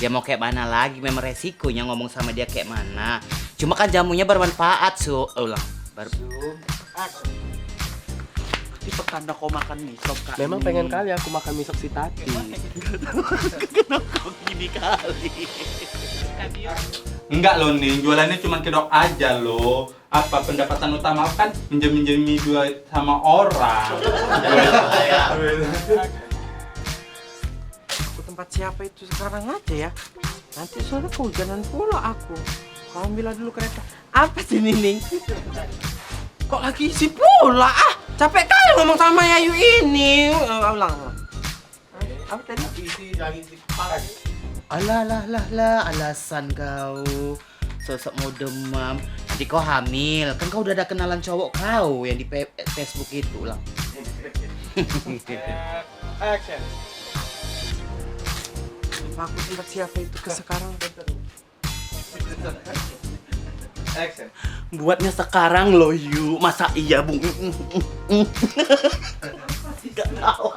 Dia mau kayak mana lagi, memang resikonya ngomong sama dia kayak mana. Cuma kan jamunya bermanfaat, ulang. Tapi petanda kau makan misop kak. Memang pengen kali aku makan misok si Tati. Kenapa gini kali? Enggak loh nih, jualannya cuma kedok aja loh. Apa pendapatan utama kan minjem duit sama orang. Ke tempat siapa itu sekarang aja ya? Nanti soalnya kehujanan pula aku. Kau ambil dulu kereta. Apa sih Nining? Kok lagi isi pula? Ah, capek kali ngomong sama Yayu ini. Ulang. Apa tadi? Isi lagi si kepala. Alah, alasan kau. Sosok mau demam. Nanti kau hamil. Kan kau udah ada kenalan cowok kau yang di Facebook itu, ulang. Action. Apa aku tempat siapa itu ke sekarang? Action. Buatnya sekarang loh Yu. Masa iya Bung? Gak tahu.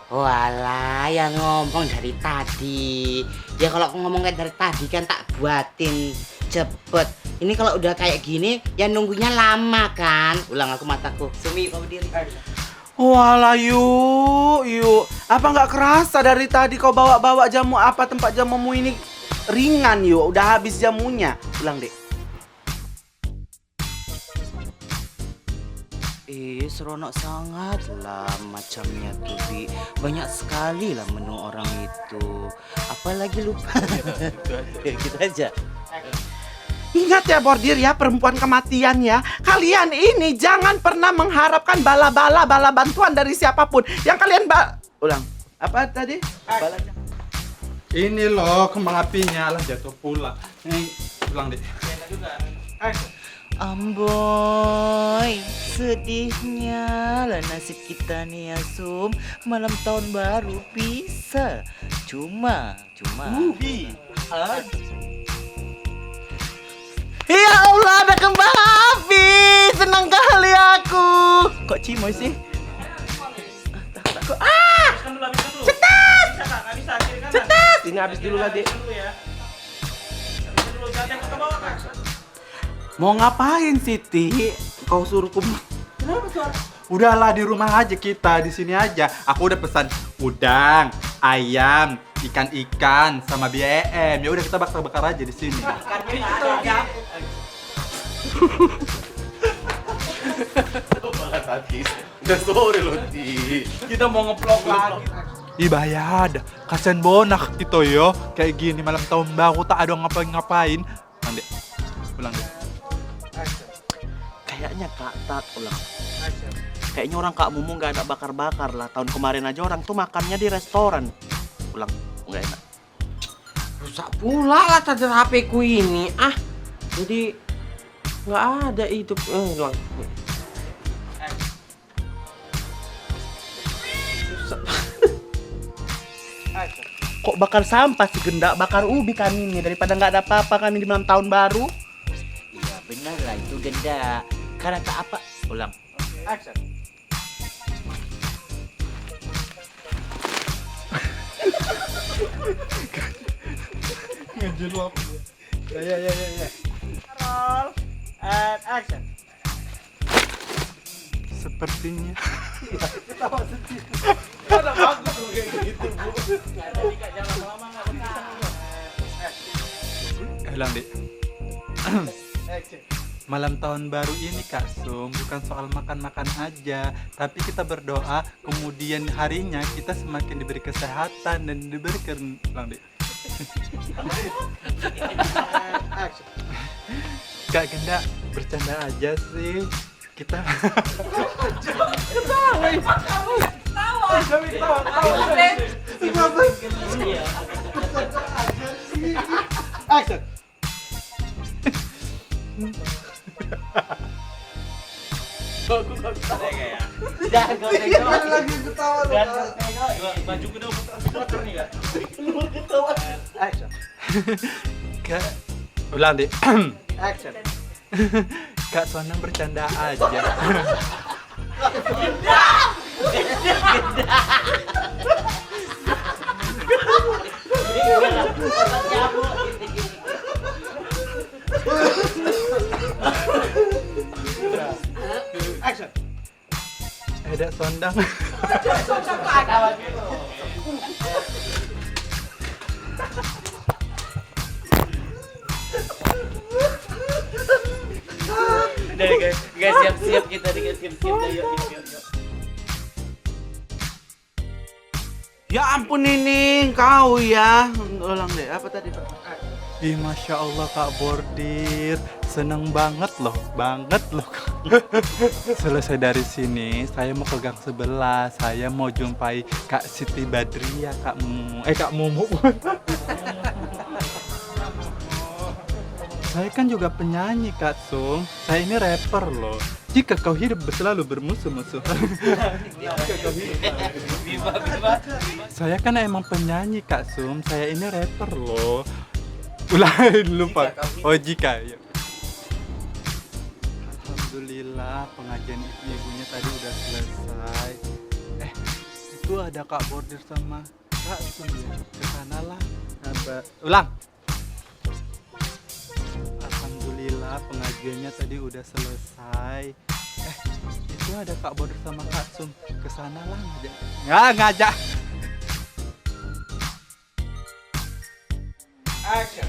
Walah, yang ngomong dari tadi. Ya kalau aku ngomong kayak dari tadi kan tak buatin cepet. Ini kalau udah kayak gini, ya nunggunya lama kan. Ulang aku mataku. Sumi, kau berdiri. Walah Yu. Apa nggak kerasa dari tadi kau bawa jamu apa tempat jamumu ini ringan Yu. Udah habis jamunya. Ulang deh. Seronok sangat lah macamnya tuh Bi. Banyak sekali lah menu orang itu. Apalagi lupa. Gitu aja. Ingat ya bordir ya, perempuan kematian ya. Kalian ini jangan pernah mengharapkan bala bantuan dari siapapun. Yang kalian ulang. Apa tadi? Balanya. Ini loh kembang apinya, alah jatuh pula. Ini pulang deh. Amboy, sedihnya lah nasib kita nih ya Sum. Malam tahun baru bisa. Cuma. Ya Allah, ada kembang api. Senang kali aku. Kok cimoy sih? Cetat! Ini habis dulu lah, Dek. Mau ngapain Siti? Kau suruh Udahlah di rumah aja kita, di sini aja. Aku udah pesan udang, ayam, ikan sama BM. Ya udah kita bakar aja di sini. Udah sore loh, Ti. Kita mau ngeplok lagi. Ih bahaya, kasian bonak itu yo. Kayak gini malam tahun baru tak ada ngapain. Pulang deh. Kayaknya Kak Tat ulang. Kayaknya orang Kak Mumu nggak ada bakar-bakar lah. Tahun kemarin aja orang tuh makannya di restoran. Ulang, nggak enak. Rusak pula lah charger HP ku ini. Ah, jadi nggak ada itu. Ulang. Kok bakar sampah sih gendak, bakar ubi kami ini daripada nggak ada apa-apa kami di malam tahun baru. Iya benar lah itu genda. Karena tak apa. Ulang. Action. Ngejelap. Ya. Roll and action. Sepertinya. Ada bagus loh kayak gitu, Bu. Hilang deh. Action. Malam tahun baru ini Kak Sum bukan soal makan-makan aja, tapi kita berdoa kemudian harinya kita semakin diberi kesehatan dan diberi ulang deh. Action. Kak Genda bercanda aja sih kita. Action. Jangan Lagi ketawa loh. Baju gue udah kotor nih Kak. Action. Kak, ulang deh. Action. Kak Sonang bercanda aja. Ada sondang. Udah guys, siap-siap kita nih, guys, siap-siap dah, yuk. Ya ampun ini kau ya. Ulang deh, apa tadi Pak? Ih, Masya Allah Kak Bordir, seneng banget loh. Selesai dari sini, saya mau ke gang sebelah. Saya mau jumpai Kak Siti Badriah, Kak Mumu. Saya kan juga penyanyi, Kak Sum. Saya ini rapper loh. Jika kau hidup selalu bermusuh-musuh. Saya kan emang penyanyi, Kak Sum. Saya ini rapper loh. Ulang lupa. Oh, jika ya. Alhamdulillah pengajian ibu-ibunya tadi udah selesai. Itu ada Kak Bordir sama Kak Sum ya. Kesana lah. Ulang. Alhamdulillah pengajiannya tadi udah selesai. Itu ada Kak Bordir sama Kak Sum. Kesana lah ngajak. Ngajak. Action.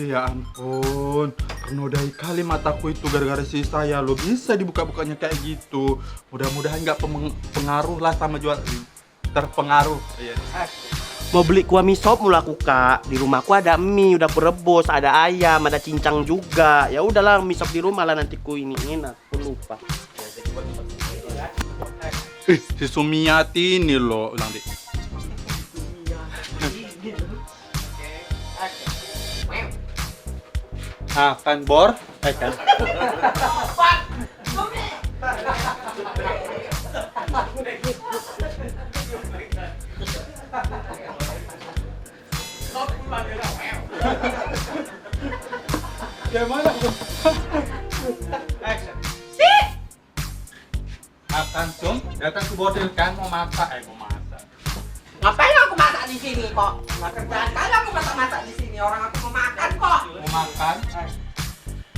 Ya ampun, ternodai kali mataku itu gara-gara si saya. Lo bisa dibuka-bukanya kayak gitu. Mudah-mudahan nggak pengaruh lah sama jual terpengaruh. Iya. Mau beli kuah mie sop mulu aku Kak. Di rumahku ada mie udah aku rebus, ada ayam, ada cincang juga. Ya udahlah mie sop di rumah lah nanti ku iniin, aku lupa. Si Sumiati ini loh, ulang deh. Kan Bor, kan. Gimana? Action. Akan Sum, datang ke bordil kan mau masak, Ngapain aku masak di sini kok? Nggak kerjaan kali aku masak di sini. Orang aku mau makan kok. Mau makan.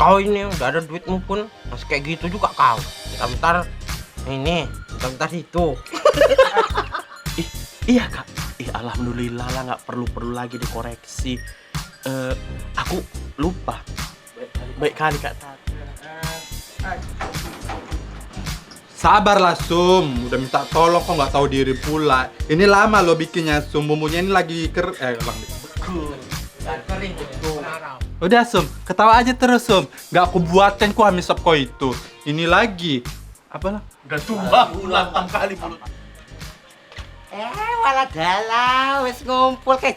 Kau ini udah ada duitmu pun masih kayak gitu juga kau. Bentar ini, bentar itu. Iya Kak. Alhamdulillah lah nggak perlu lagi dikoreksi. Aku lupa. Baik kali Kak Tati. Sabarlah Sum, udah minta tolong kok nggak tahu diri pula. Ini lama lo bikinnya Sum, bumbunya ini lagi bang. Kering gitu. Udah Sum, ketawa aja terus Sum. Nggak aku buatkan kuah mie sop kau itu. Ini lagi apa lah? Udah tua ulang 6 kali mulut. Walah dalah, wis ngumpul kayak